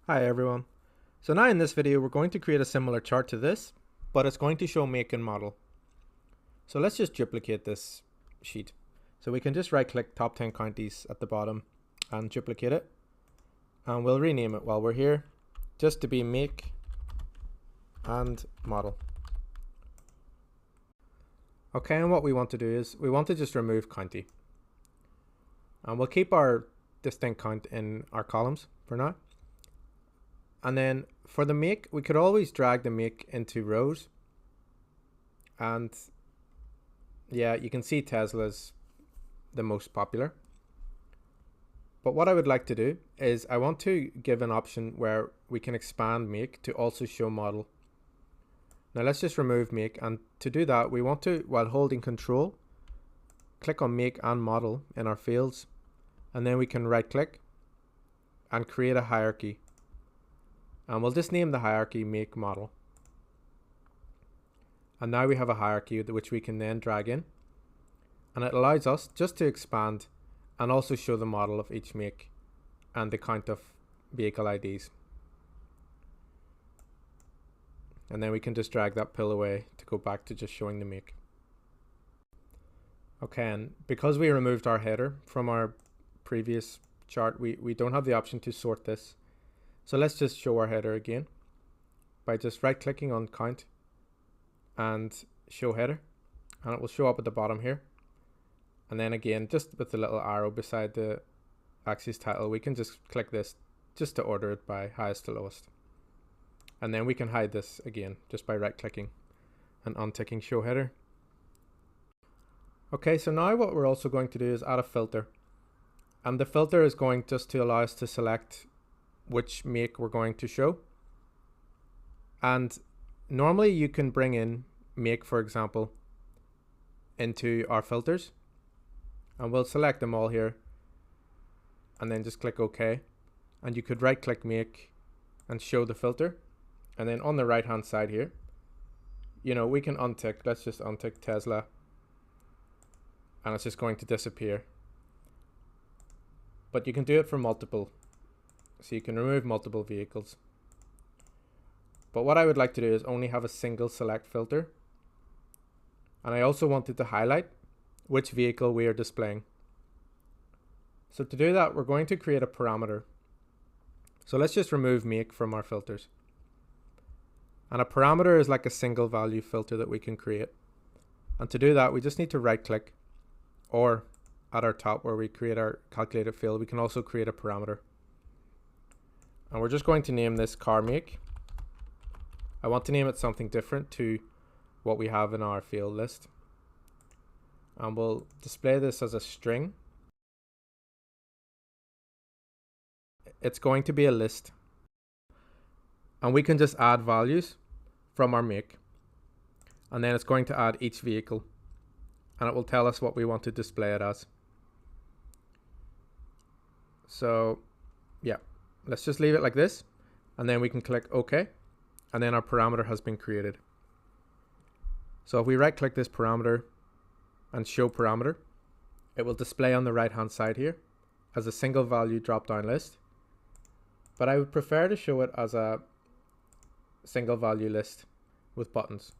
Hi everyone. So now in this video we're going to create a similar chart to this, but it's going to show make and model. So let's just duplicate this sheet. So we can just right click top 10 counties at the bottom and duplicate it. And we'll rename it while we're here just to be make and model. Okay, and what we want to do is we want to just remove county. And we'll keep our distinct count in our columns for now. And then for the make, we could always drag the make into rows. And yeah, you can see Tesla's the most popular. But what I would like to do is I want to give an option where we can expand make to also show model. Now let's just remove make, and to do that we want to, while holding control, click on make and model in our fields, and then we can right click and create a hierarchy. And we'll just name the hierarchy make model. And now we have a hierarchy which we can then drag in, and it allows us just to expand and also show the model of each make and the count of vehicle IDs. And then we can just drag that pill away to go back to just showing the make. Okay, and because we removed our header from our previous chart, we don't have the option to sort this. So let's just show our header again by just right clicking on count and show header, and it will show up at the bottom here. And then again, just with the little arrow beside the axis title, we can just click this just to order it by highest to lowest. And then we can hide this again just by right clicking and unticking show header. Okay, so now what we're also going to do is add a filter. And the filter is going just to allow us to select which make we're going to show. And normally you can bring in make, for example, into our filters, and we'll select them all here and then just click OK. And you could right click make and show the filter, and then on the right hand side here, we can untick. Let's just untick Tesla, and it's just going to disappear. But you can do it for multiple, so you can remove multiple vehicles. But what I would like to do is only have a single select filter, and I also wanted to highlight which vehicle we are displaying. So to do that, we're going to create a parameter. So let's just remove make from our filters. And a parameter is like a single value filter that we can create. And to do that, we just need to right click, or at our top where we create our calculated field, we can also create a parameter. And we're just going to name this car make. I want to name it something different to what we have in our field list. And we'll display this as a string. It's going to be a list. And we can just add values from our make. And then it's going to add each vehicle. And it will tell us what we want to display it as. So yeah, let's just leave it like this. And then we can click OK. And then our parameter has been created. So if we right click this parameter and show parameter, it will display on the right hand side here as a single value drop down list. But I would prefer to show it as a single value list with buttons.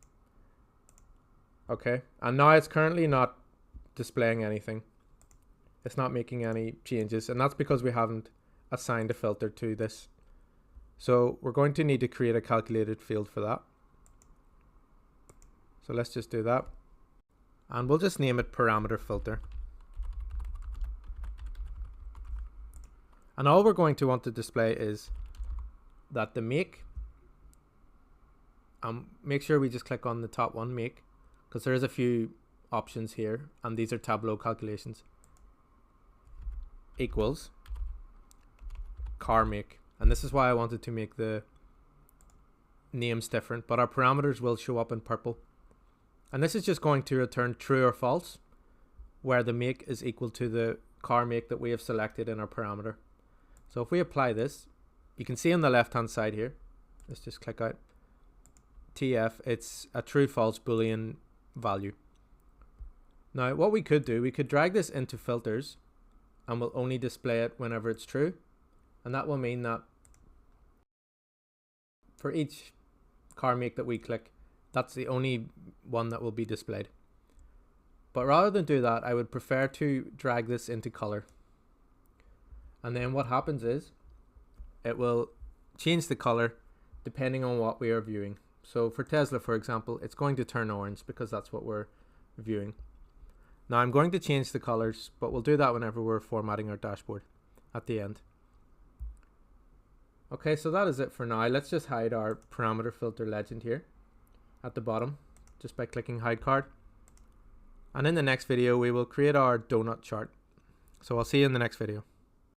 Okay, and now it's currently not displaying anything. It's not making any changes, and that's because we haven't assigned a filter to this. So we're going to need to create a calculated field for that. So let's just do that. And we'll just name it parameter filter. And all we're going to want to display is that the make, make sure we just click on the top one, make, because there is a few options here, and these are Tableau calculations, equals car make. And this is why I wanted to make the names different, but our parameters will show up in purple. And this is just going to return true or false, where the make is equal to the car make that we have selected in our parameter. So if we apply this, you can see on the left hand side here, let's just click out TF, it's a true false Boolean value. Now what we could do, we could drag this into filters, and we'll only display it whenever it's true. And that will mean that for each car make that we click, that's the only one that will be displayed. But rather than do that, I would prefer to drag this into color. And then what happens is it will change the color depending on what we are viewing. So for Tesla, for example, it's going to turn orange because that's what we're viewing. Now I'm going to change the colors, but we'll do that whenever we're formatting our dashboard at the end. Okay, so that is it for now. Let's just hide our parameter filter legend here at the bottom just by clicking hide card. And in the next video, we will create our donut chart. So I'll see you in the next video.